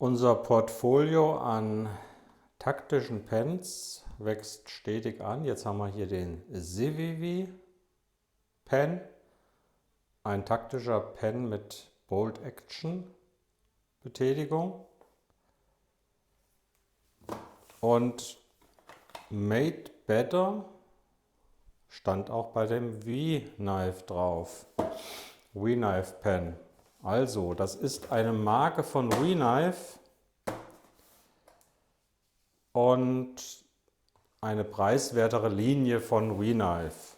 Unser Portfolio an taktischen Pens wächst stetig an. Jetzt haben wir hier den Civivi Pen, ein taktischer Pen mit Bolt Action Betätigung, und Made Better stand auch bei dem V-Knife drauf. V-Knife Pen. Also, das ist eine Marke von V-Knife und eine preiswertere Linie von V-Knife.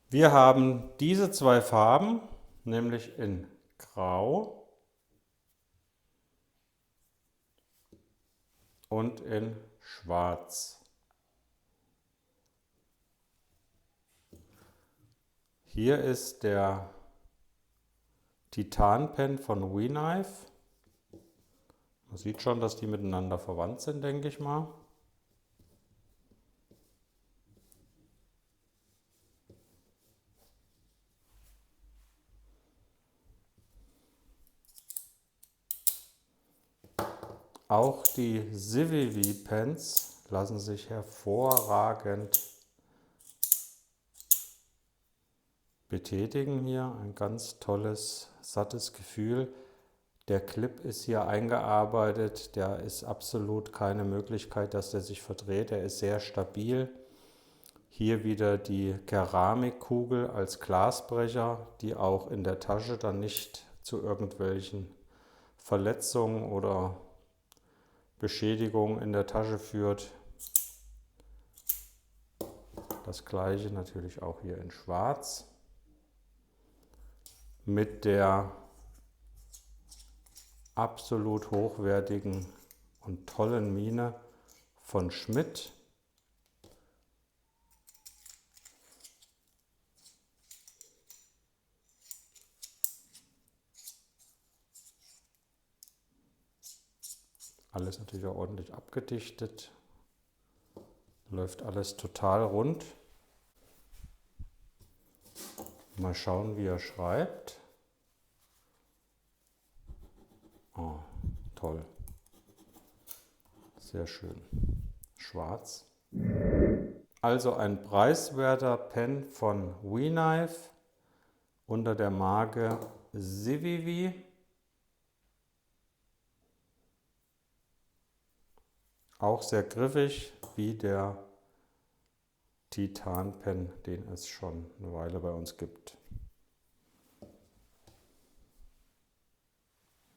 Wir haben diese zwei Farben, nämlich in Grau und in Schwarz. Hier ist der Titan-Pen von V-Knife. Man sieht schon, dass die miteinander verwandt sind, denke ich mal. Auch die Civivi Pens lassen sich hervorragend betätigen hier. Ein ganz tolles, sattes Gefühl. Der Clip ist hier eingearbeitet, der ist absolut keine Möglichkeit, dass der sich verdreht. Der ist sehr stabil. Hier wieder die Keramikkugel als Glasbrecher, die auch in der Tasche dann nicht zu irgendwelchen Verletzungen oder Beschädigungen in der Tasche führt. Das gleiche natürlich auch hier in Schwarz mit der absolut hochwertigen und tollen Mine von Schmidt. Alles natürlich auch ordentlich abgedichtet. Läuft alles total rund. Mal schauen, wie er schreibt. Oh, toll. Sehr schön. Schwarz. Also ein preiswerter Pen von V-Knife unter der Marke Civivi. Auch sehr griffig wie der Titan Pen, den es schon eine Weile bei uns gibt.